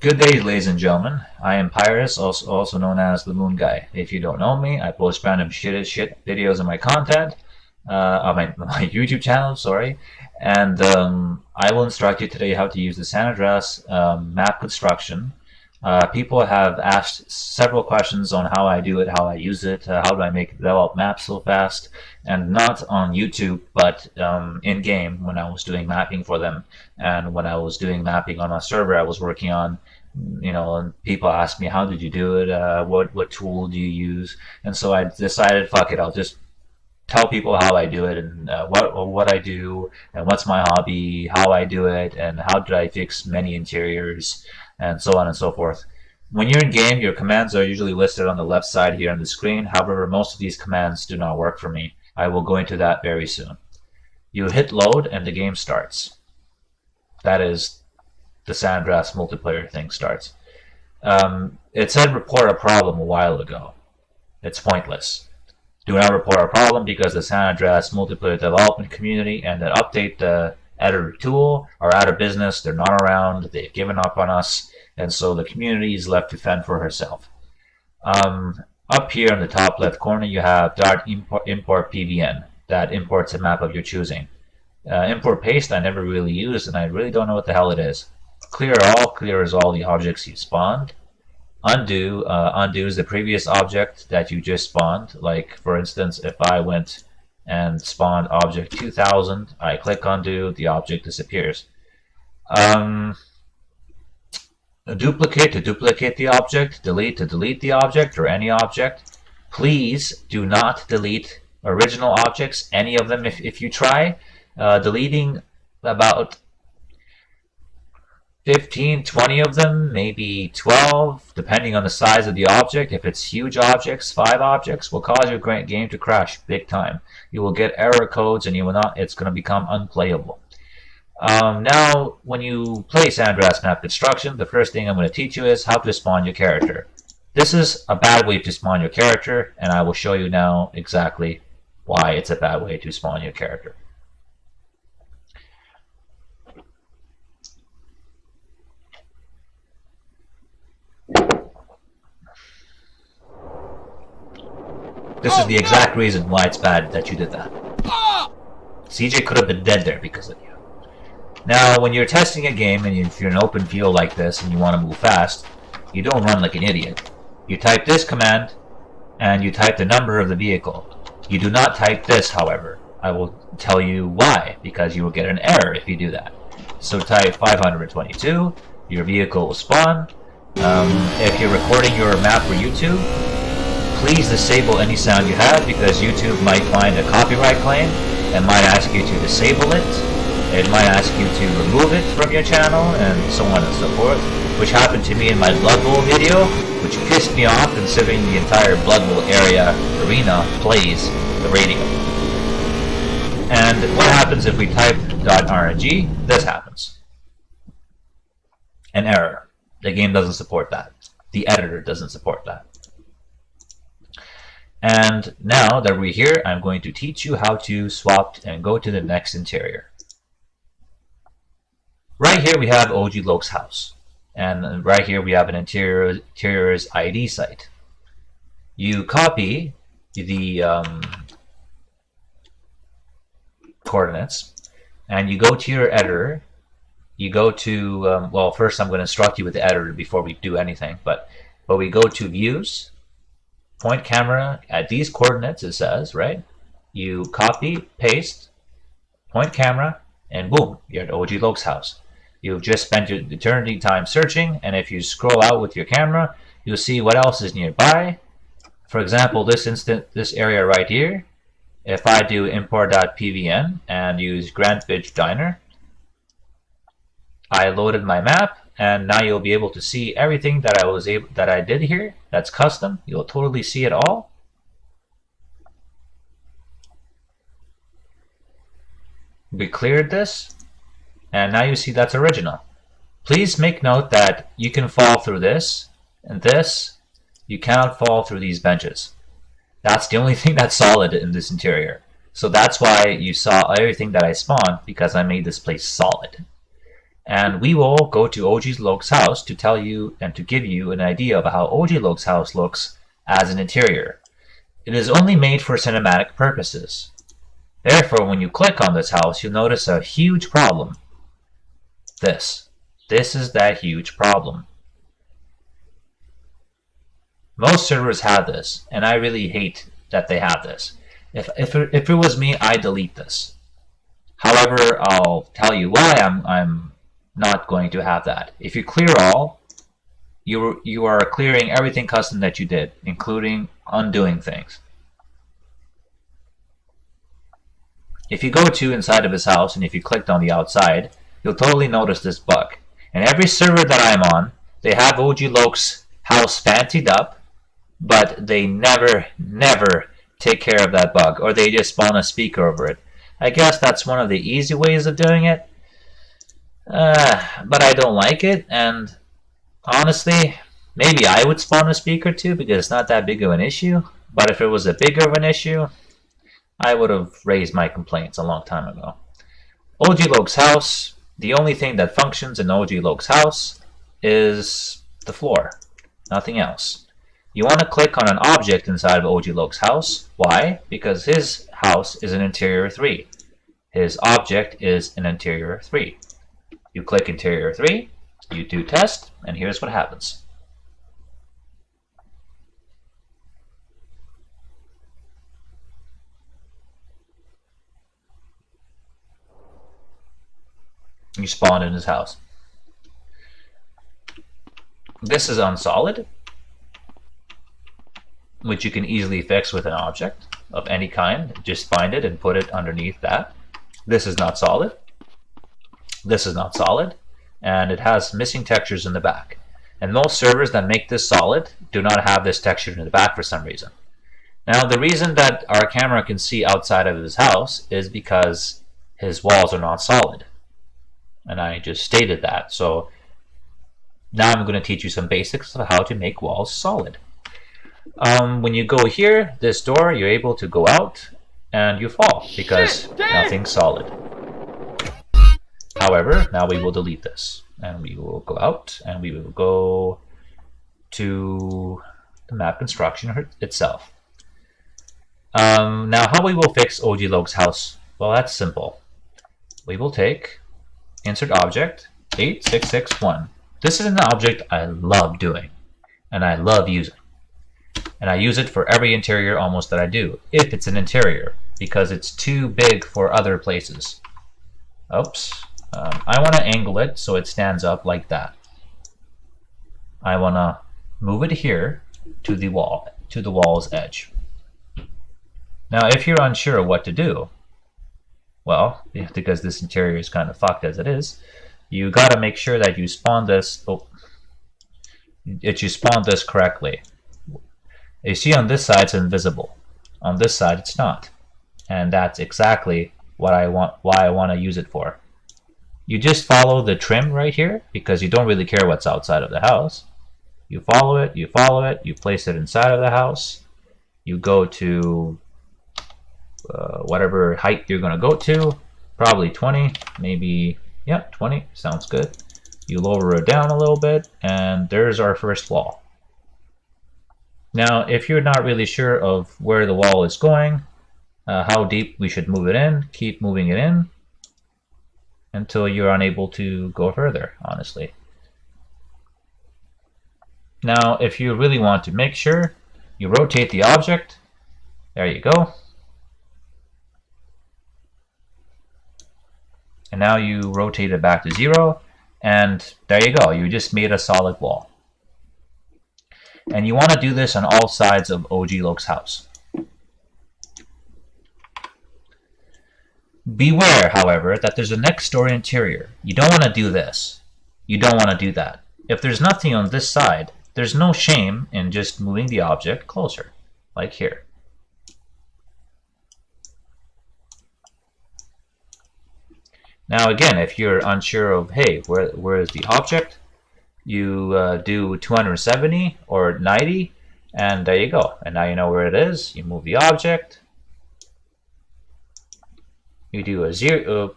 Good day, ladies and gentlemen. I am Pyrus, also known as the Moon Guy. If you don't know me, I post random shit videos of my content, on my YouTube channel, sorry. And I will instruct you today how to use the San Andreas map construction. People have asked several questions on how I do it, how I use it, how do I develop maps so fast, and not on YouTube, but in-game when I was doing mapping for them. And when I was doing mapping on a server I was working on, and people asked me, how did you do it? What tool do you use? And so I decided, fuck it, I'll just tell people how I do it and what I do and what's my hobby, how I do it, and how did I fix many interiors, and so on and so forth. When you're in game, your commands are usually listed on the left side here on the screen. However, most of these commands do not work for me. I will go into that very soon. You hit load and the game starts. That is, the San Andreas multiplayer thing starts. It said report a problem a while ago. It's pointless. Do not report a problem because the San Andreas multiplayer development community and the update the editor tool are out of business. They're not around. They've given up on us, and so the community is left to fend for herself. Up here in the top left corner, you have .import pvn that imports a map of your choosing. Import paste I never really used, and I really don't know what the hell it is. Clear all clears all the objects you spawned. Undo undoes the previous object that you just spawned. Like, for instance, if I went and spawned object 2000, I click undo, the object disappears. Duplicate to duplicate the object, delete to delete the object, or any object. Please do not delete original objects, any of them. If you try deleting about 15, 20 of them, maybe 12, depending on the size of the object. If it's huge objects, 5 objects, will cause your game to crash big time. You will get error codes and it's going to become unplayable. Now, when you play San Andreas map construction, the first thing I'm going to teach you is how to spawn your character. This is a bad way to spawn your character, and I will show you now exactly why it's a bad way to spawn your character. This is the exact reason why it's bad that you did that. CJ could have been dead there because of you. Now, when you're testing a game and if you're in an open field like this and you want to move fast, you don't run like an idiot. You type this command and you type the number of the vehicle. You do not type this, however. I will tell you why, because you will get an error if you do that. So type 522, your vehicle will spawn. If you're recording your map for YouTube, please disable any sound you have because YouTube might find a copyright claim and might ask you to disable it. It might ask you to remove it from your channel and so on and so forth, which happened to me in my Blood Bowl video, which pissed me off considering the entire Blood Bowl arena plays the radio. And what happens if we type .rng? This happens. An error. The game doesn't support that. The editor doesn't support that. And now that we're here, I'm going to teach you how to swap and go to the next interior. Right here we have OG Loke's house. And right here we have an interior's ID site. You copy the coordinates and you go to your editor. You go to, well, first I'm going to instruct you with the editor before we do anything. But we go to views. Point camera at these coordinates, it says, right? You copy, paste, point camera, and boom, you're at OG Loke's house. You've just spent your eternity time searching, and if you scroll out with your camera, you'll see what else is nearby. For example, this area right here, if I do import.pvn and use Grand Fidge Diner, I loaded my map. And now you'll be able to see everything that I did here. That's custom. You'll totally see it all. We cleared this, and now you see that's original. Please make note that you can fall through this and this. You cannot fall through these benches. That's the only thing that's solid in this interior. So that's why you saw everything that I spawned, because I made this place solid. And we will go to OGLog's house to tell you and to give you an idea of how OGLog's house looks as an interior. It is only made for cinematic purposes. Therefore, when you click on this house, you'll notice a huge problem. This is that huge problem. Most servers have this, and I really hate that they have this. If it was me, I'd delete this. However, I'll tell you why I'm not going to have that. If you clear all, you are clearing everything custom that you did, including undoing things. If you go to inside of his house and if you clicked on the outside, you'll totally notice this bug. And every server that I'm on, they have OGLog's house fancied up, but they never take care of that bug, or they just spawn a speaker over it. I guess that's one of the easy ways of doing it, but I don't like it, and honestly, maybe I would spawn a speaker too because it's not that big of an issue, but if it was a bigger of an issue, I would have raised my complaints a long time ago. OGLog's house, the only thing that functions in OGLog's house is the floor, nothing else. You want to click on an object inside of OGLog's house. Why? Because his house is an interior 3. His object is an interior 3. You click interior 3, you do test, and here's what happens. You spawn in his house. This is unsolid, which you can easily fix with an object of any kind. Just find it and put it underneath that. This is not solid. This is not solid. And it has missing textures in the back. And most servers that make this solid do not have this texture in the back for some reason. Now, the reason that our camera can see outside of his house is because his walls are not solid. And I just stated that. So now I'm going to teach you some basics of how to make walls solid. When you go here, this door, you're able to go out and you fall because nothing's solid. However, now we will delete this and we will go out and we will go to the map construction itself. Now, how we will fix OGLog's house? Well, that's simple. We will take insert object 8661. This is an object I love doing and I love using. And I use it for every interior almost that I do, if it's an interior, because it's too big for other places. Oops. I want to angle it so it stands up like that. I want to move it here to the wall, to the wall's edge. Now, if you're unsure what to do, well, because this interior is kind of fucked as it is, you got to make sure that you spawn this. You spawn this correctly. You see on this side it's invisible. On this side it's not. And that's exactly what I want, why I want to use it for. You just follow the trim right here because you don't really care what's outside of the house. You follow it, you place it inside of the house. You go to whatever height you're going to go to, probably 20, maybe, yeah, 20, sounds good. You lower it down a little bit, and there's our first wall. Now, if you're not really sure of where the wall is going, how deep we should move it in, keep moving it in until you're unable to go further, honestly. Now, if you really want to make sure, you rotate the object. There you go. And now you rotate it back to 0, and there you go. You just made a solid wall. And you want to do this on all sides of OGLog's house. Beware, however, that there's a next door interior. You don't want to do this. You don't want to do that. If there's nothing on this side, there's no shame in just moving the object closer, like here. Now again, if you're unsure of, hey, where is the object? You do 270 or 90, and there you go. And now you know where it is. You move the object. You do a 0.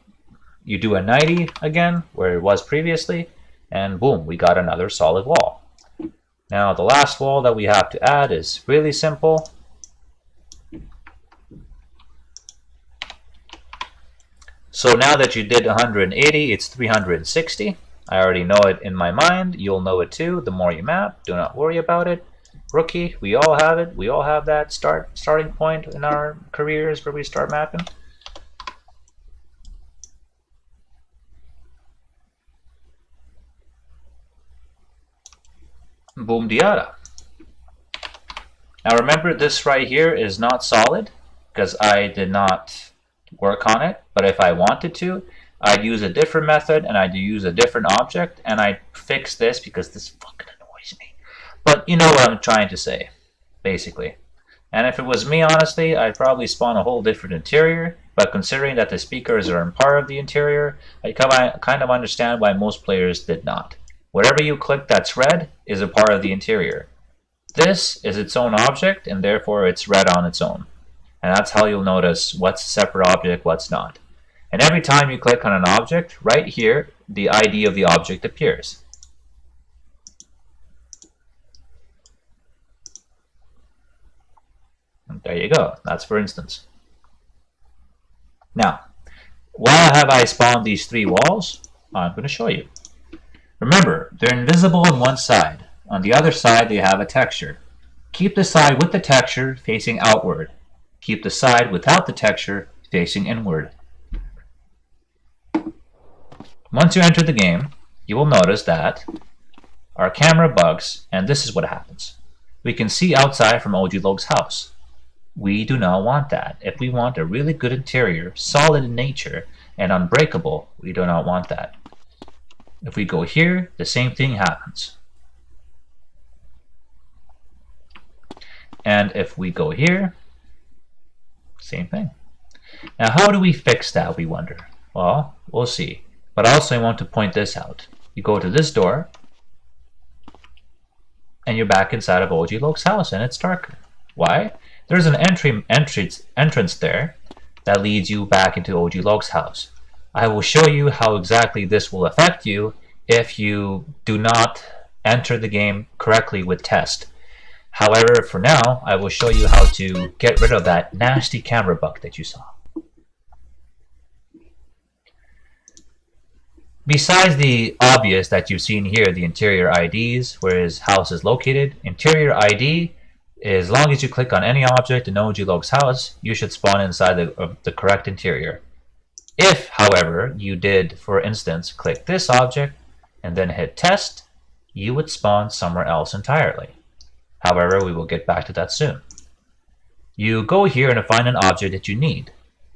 You do a 90 again, where it was previously, and boom, we got another solid wall. Now the last wall that we have to add is really simple. So now that you did 180, it's 360. I already know it in my mind. You'll know it too. The more you map, do not worry about it. Rookie, we all have it. We all have that starting point in our careers where we start mapping. Boom diada. Now remember, this right here is not solid because I did not work on it, but if I wanted to, I'd use a different method and I'd use a different object and I'd fix this because this fucking annoys me. But you know what I'm trying to say, basically. And if it was me, honestly, I'd probably spawn a whole different interior, but considering that the speakers are in part of the interior, I kind of understand why most players did not. Whatever you click that's red is a part of the interior. This is its own object and therefore it's red on its own. And that's how you'll notice what's a separate object, what's not. And every time you click on an object, right here, the ID of the object appears. And there you go. That's for instance. Now, why have I spawned these three walls? I'm going to show you. Remember, they're invisible on one side. On the other side, they have a texture. Keep the side with the texture facing outward. Keep the side without the texture facing inward. Once you enter the game, you will notice that our camera bugs, and this is what happens. We can see outside from OG Logue's house. We do not want that. If we want a really good interior, solid in nature, and unbreakable, we do not want that. If we go here, the same thing happens. And if we go here, same thing. Now, how do we fix that, we wonder? Well, we'll see. But also, I want to point this out. You go to this door, and you're back inside of OG Logue's house, and it's darker. Why? There's an entrance there that leads you back into OG Logue's house. I will show you how exactly this will affect you if you do not enter the game correctly with test. However, for now, I will show you how to get rid of that nasty camera bug that you saw. Besides the obvious that you've seen here, the interior IDs, where his house is located, interior ID, as long as you click on any object in OG Logue's house, you should spawn inside the correct interior. If, however, you did, for instance, click this object and then hit test, you would spawn somewhere else entirely. However, we will get back to that soon. You go here and find an object that you need.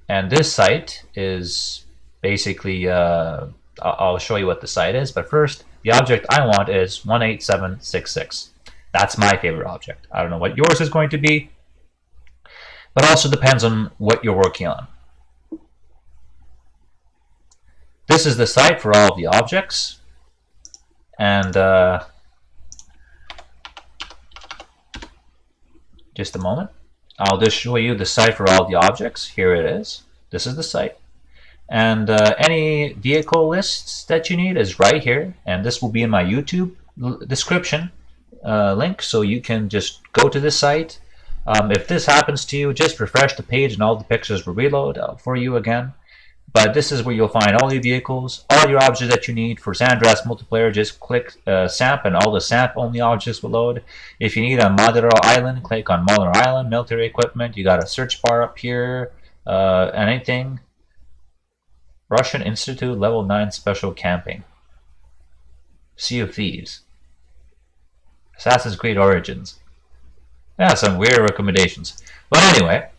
And this site is basically, I'll show you what the site is, but first, the object I want is 18766. That's my favorite object. I don't know what yours is going to be, but also depends on what you're working on. This is the site for all of the objects, and just a moment. I'll just show you the site for all the objects. Here it is. This is the site. And any vehicle lists that you need is right here, and this will be in my YouTube description link, so you can just go to this site. If this happens to you, just refresh the page and all the pictures will reload for you again. But this is where you'll find all your vehicles, all your objects that you need. For Andreas multiplayer, just click SAMP and all the SAMP only objects will load. If you need a Madero Island, click on Madero Island, military equipment. You got a search bar up here, anything. Russian Institute Level 9 Special Camping. Sea of Thieves. Assassin's Creed Origins. Yeah, some weird recommendations. But anyway,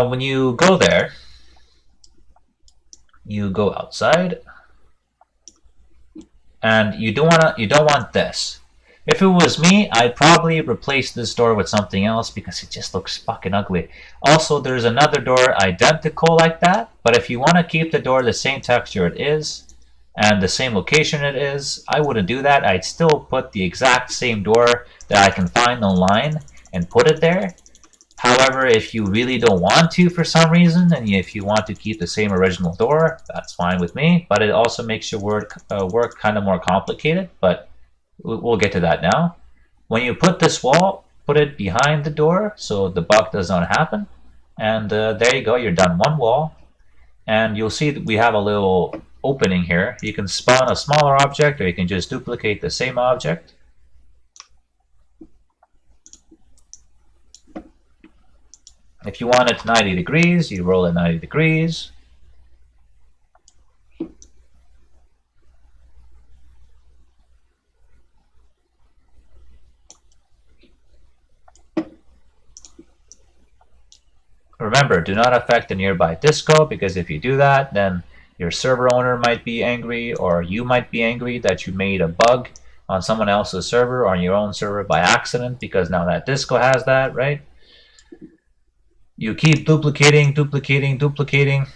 when you go there, you go outside, and you don't want this. If it was me, I'd probably replace this door with something else because it just looks fucking ugly. Also, there's another door identical like that, but if you want to keep the door the same texture it is and the same location it is, I wouldn't do that. I'd still put the exact same door that I can find online and put it there. However, if you really don't want to for some reason, and if you want to keep the same original door, that's fine with me. But it also makes your work kind of more complicated, but we'll get to that now. When you put this wall, put it behind the door so the bug does not happen. And there you go, you're done one wall. And you'll see that we have a little opening here. You can spawn a smaller object, or you can just duplicate the same object. If you want it 90 degrees, you roll it 90 degrees. Remember, do not affect the nearby disco, because if you do that, then your server owner might be angry, or you might be angry that you made a bug on someone else's server or on your own server by accident, because now that disco has that, right? You keep duplicating, duplicating, duplicating,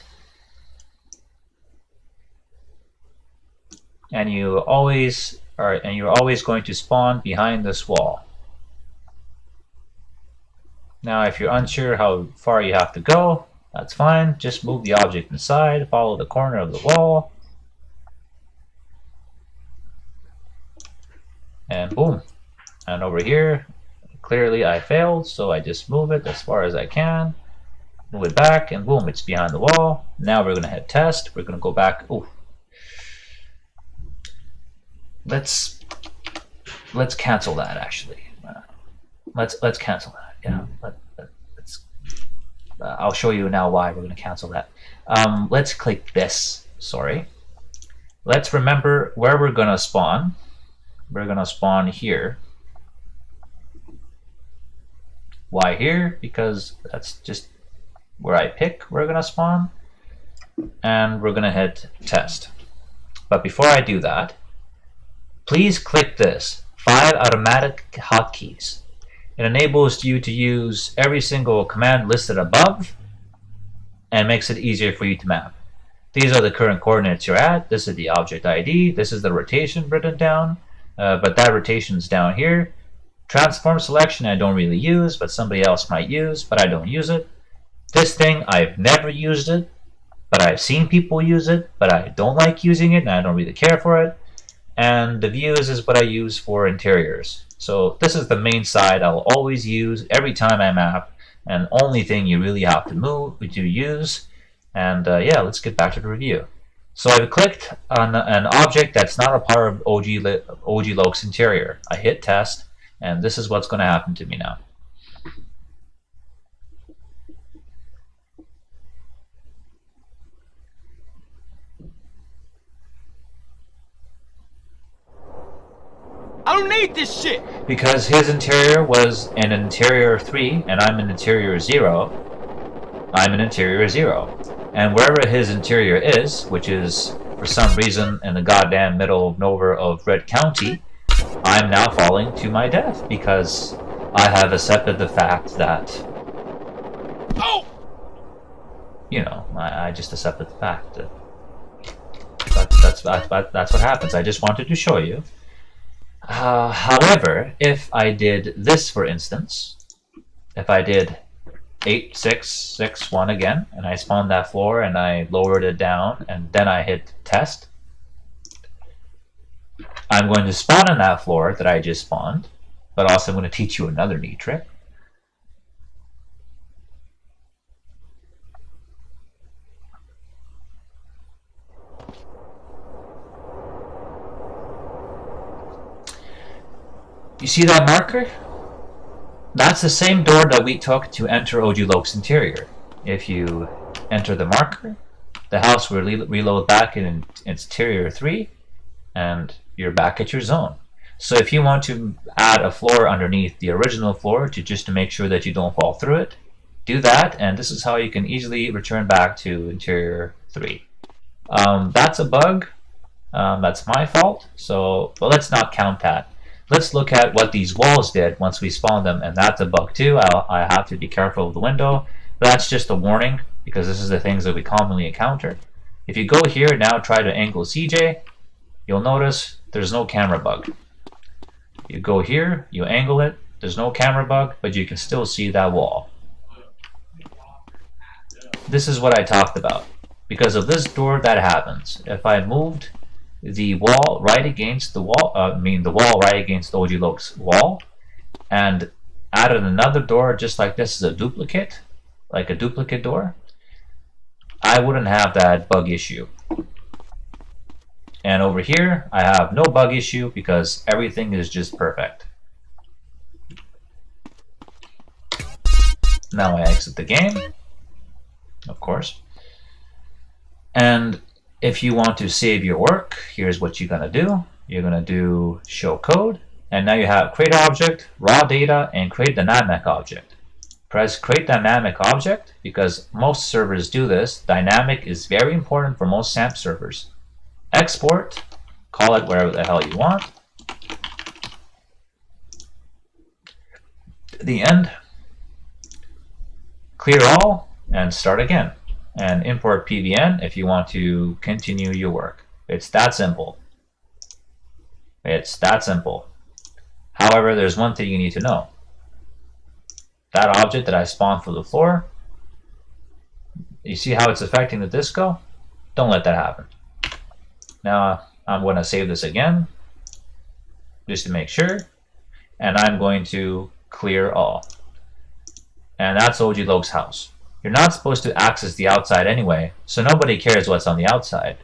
and you're always going to spawn behind this wall. Now, if you're unsure how far you have to go, that's fine. Just move the object inside, follow the corner of the wall, and boom. And over here, clearly I failed, so I just move it as far as I can, move it back, and boom, it's behind the wall. Now we're going to hit test. We're going to go back. Oh, let's cancel that actually. Let's cancel that. Yeah, I'll show you now why we're going to cancel that. Let's click this. Sorry. Let's remember where we're going to spawn. We're going to spawn here. Why here? Because that's just where I pick we're going to spawn. And we're going to hit test. But before I do that, please click this 5 automatic hotkeys. It enables you to use every single command listed above and makes it easier for you to map. These are the current coordinates you're at. This is the object ID. This is the rotation written down, but that rotation's down here. Transform selection I don't really use, but somebody else might use, but I don't use it. This thing, I've never used it, but I've seen people use it, but I don't like using it and I don't really care for it. And the views is what I use for interiors. So this is the main side I'll always use every time I map, and only thing you really have to use. And yeah, let's get back to the review. So I clicked on an object that's not a part of OG Lok's interior. I hit test, and this is what's going to happen to me now. I don't need this shit! Because his interior was an interior 3 and I'm an interior 0, I'm an interior 0. And wherever his interior is, which is for some reason in the goddamn middle of nowhere of Red County, I'm now falling to my death because I have accepted the fact that, oh! you know, I just accepted the fact that that's what happens. I just wanted to show you. However, if I did this, for instance, if I did 8, 6, 6, 1 again, and I spawned that floor and I lowered it down and then I hit test, I'm going to spawn on that floor that I just spawned, but also I'm going to teach you another neat trick. You see that marker? That's the same door that we took to enter OG Lok's interior. If you enter the marker, the house will reload back in its interior 3, and you're back at your zone. So if you want to add a floor underneath the original floor just to make sure that you don't fall through it, do that, and this is how you can easily return back to interior 3. That's a bug. That's my fault. So, but let's not count that. Let's look at what these walls did once we spawned them, and that's a bug too. I have to be careful of the window. But that's just a warning, because this is the things that we commonly encounter. If you go here and now try to angle CJ, you'll notice there's no camera bug. You go here, you angle it, there's no camera bug, but you can still see that wall. this is what I talked about. Because of this door, that happens. If I moved the wall right against the wall, the wall right against OG Loke's wall, and added another door just like this as a duplicate, like a duplicate door, I wouldn't have that bug issue. And over here, I have no bug issue because everything is just perfect. Now I exit the game, of course. And if you want to save your work, here's what you're going to do. You're going to do show code. And now you have create object, raw data, and create dynamic object. Press create dynamic object because most servers do this. Dynamic is very important for most SAMP servers. Export, call it wherever the hell you want. The end, clear all, and start again. And import PVN if you want to continue your work. It's that simple. It's that simple. However, there's one thing you need to know. That object that I spawned for the floor, you see how it's affecting the disco? Don't let that happen. Now I'm going to save this again, just to make sure, and I'm going to clear all. And that's OG Loke's house. You're not supposed to access the outside anyway, so nobody cares what's on the outside.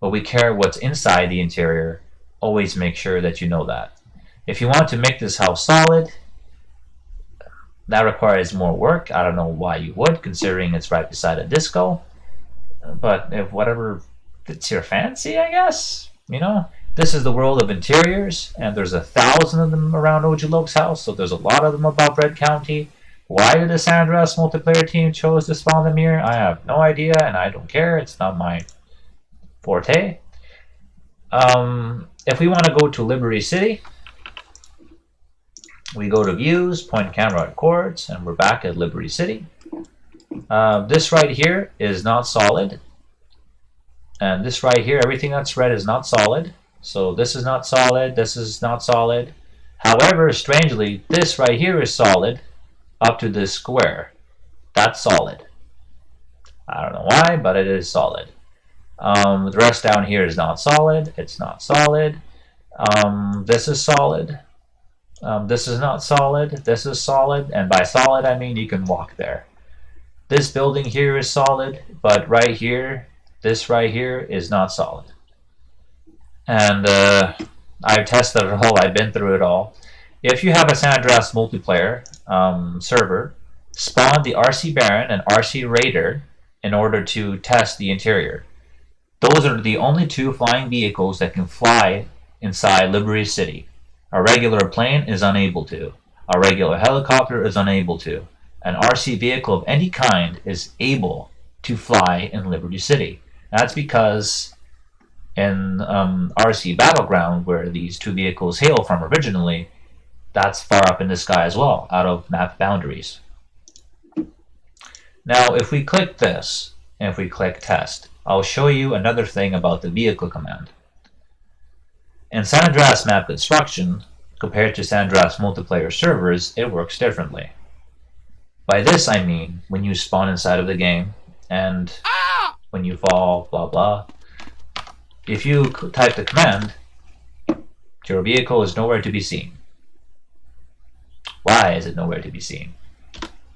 But we care what's inside the interior. Always make sure that you know that. If you want to make this house solid, that requires more work. I don't know why you would, considering it's right beside a disco. But if whatever fits your fancy, I guess. You know, this is the world of interiors, and there's 1,000 of them around OG Loke's house, so there's a lot of them about Red County. Why did the San Andreas multiplayer team chose to spawn them here? I have no idea, and I don't care. It's not my forte. If we want to go to Liberty City, we go to views, point camera at chords, and we're back at Liberty City. This right here is not solid. And this right here, everything that's red is not solid. So this is not solid, this is not solid. However, strangely, this right here is solid up to this square. That's solid. I don't know why, but it is solid. The rest down here is not solid. It's not solid. This is solid. This is not solid. This is solid. And by solid, I mean you can walk there. This building here is solid, but right here, this right here is not solid. And I've tested it all. I've been through it all. If you have a San Andreas multiplayer server, spawn the RC Baron and RC Raider in order to test the interior. Those are the only two flying vehicles that can fly inside Liberty City. A regular plane is unable to. A regular helicopter is unable to. An RC vehicle of any kind is able to fly in Liberty City. That's because in RC Battleground, where these two vehicles hail from originally, that's far up in the sky as well, out of map boundaries. Now, if we click this, and if we click test, I'll show you another thing about the vehicle command. In San Andreas map construction, compared to San Andreas multiplayer servers, it works differently. By this I mean, when you spawn inside of the game, and when you fall, blah blah, if you type the command, your vehicle is nowhere to be seen. Why is it nowhere to be seen?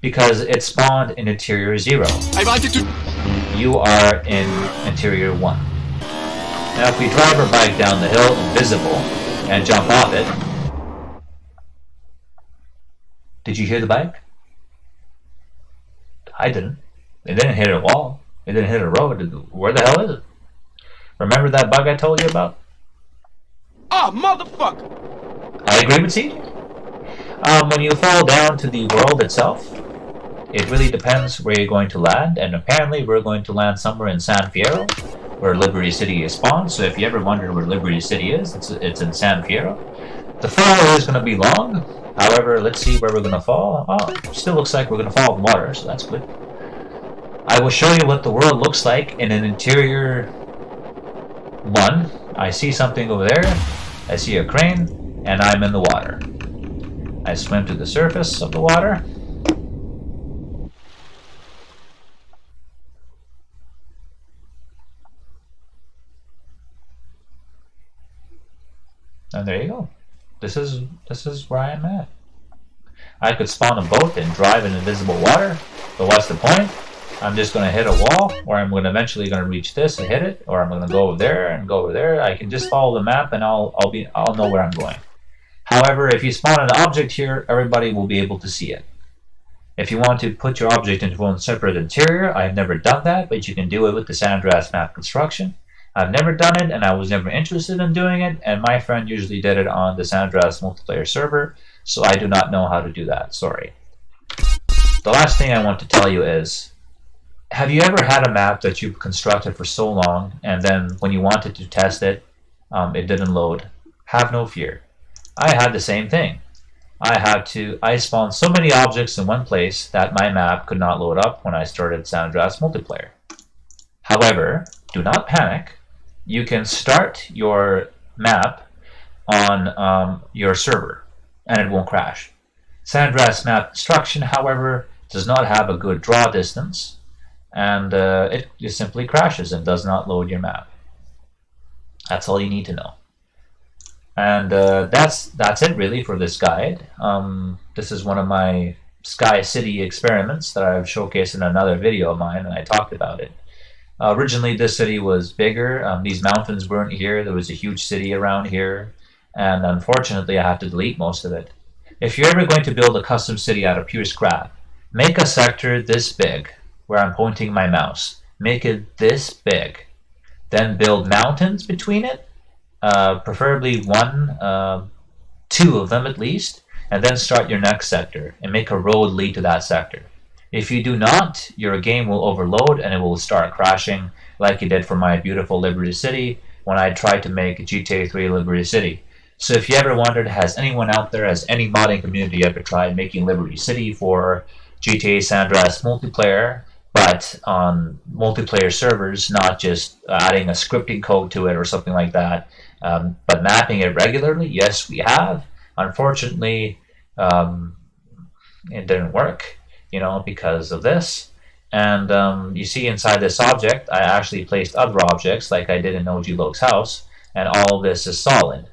Because it spawned in interior 0. I wanted to... You are in interior 1. Now if we drive our bike down the hill invisible and jump off it, did you hear the bike? I didn't. It didn't hit a wall. It didn't hit a road. Where the hell is it? Remember that bug I told you about? Ah, motherfucker! I agree with you. When you fall down to the world itself, it really depends where you're going to land, and apparently we're going to land somewhere in San Fierro, where Liberty City is spawned. So if you ever wonder where Liberty City is, it's in San Fierro. The fall is going to be long. However, let's see where we're going to fall. Oh, it still looks like we're going to fall in water, so that's good. I will show you what the world looks like in an interior 1. I see something over there. I see a crane, and I'm in the water. I swim to the surface of the water. And there you go. This is where I am at. I could spawn a boat and drive in invisible water, but what's the point? I'm just going to hit a wall, or I'm eventually going to reach this and hit it, or I'm going to go over there and go over there. I can just follow the map, and I'll know where I'm going. However, if you spawn an object here, everybody will be able to see it. If you want to put your object into one separate interior, I've never done that, but you can do it with the Andreas map construction. I've never done it, and I was never interested in doing it, and my friend usually did it on the Andreas multiplayer server, so I do not know how to do that. Sorry. The last thing I want to tell you is, have you ever had a map that you've constructed for so long, and then when you wanted to test it, it didn't load? Have no fear. I had the same thing. I spawned so many objects in one place that my map could not load up when I started San Andreas multiplayer. However, do not panic. You can start your map on your server, and it won't crash. San Andreas map construction, however, does not have a good draw distance, and it just simply crashes and does not load your map. That's all you need to know. And that's it really for this guide. This is one of my Sky City experiments that I've showcased in another video of mine, and I talked about it. Originally, this city was bigger. These mountains weren't here. There was a huge city around here, and unfortunately, I have to delete most of it. If you're ever going to build a custom city out of pure scrap, make a sector this big, where I'm pointing my mouse. Make it this big. Then build mountains between it, preferably two of them at least, and then start your next sector and make a road lead to that sector. If you do not, your game will overload and it will start crashing like it did for my beautiful Liberty City when I tried to make GTA 3 Liberty City. So if you ever wondered, has anyone out there, has any modding community ever tried making Liberty City for GTA San Andreas multiplayer, but on multiplayer servers, not just adding a scripting code to it or something like that, but mapping it regularly? Yes, we have. Unfortunately, it didn't work, because of this. And you see inside this object, I actually placed other objects like I did in OG Loke's house, and all this is solid.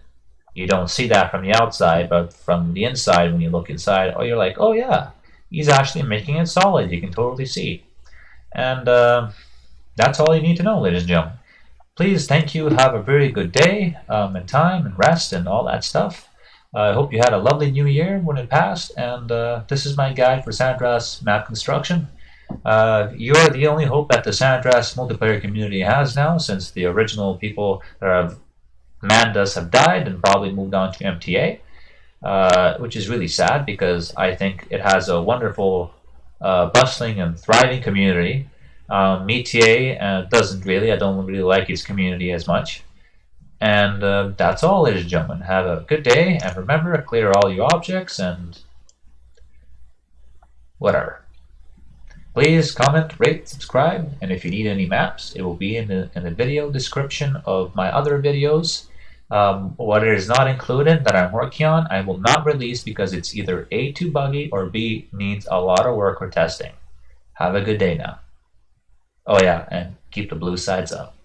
You don't see that from the outside, but from the inside, when you look inside, you're like, oh yeah, he's actually making it solid. You can totally see. And that's all you need to know, ladies and gentlemen. Please, thank you. Have a very good day and time and rest and all that stuff. I hope you had a lovely new year when it passed. And this is my guide for San Andreas map construction. You're the only hope that the San Andreas multiplayer community has now, since the original people that have manned us have died and probably moved on to MTA, which is really sad because I think it has a wonderful bustling and thriving community. MTA doesn't really. I don't really like its community as much. And that's all, ladies and gentlemen. Have a good day, and remember, clear all your objects and whatever. Please comment, rate, subscribe, and if you need any maps, it will be in the video description of my other videos. What is not included that I'm working on, I will not release because it's either A, too buggy, or B, needs a lot of work or testing. Have a good day now. Oh yeah, and keep the blue sides up.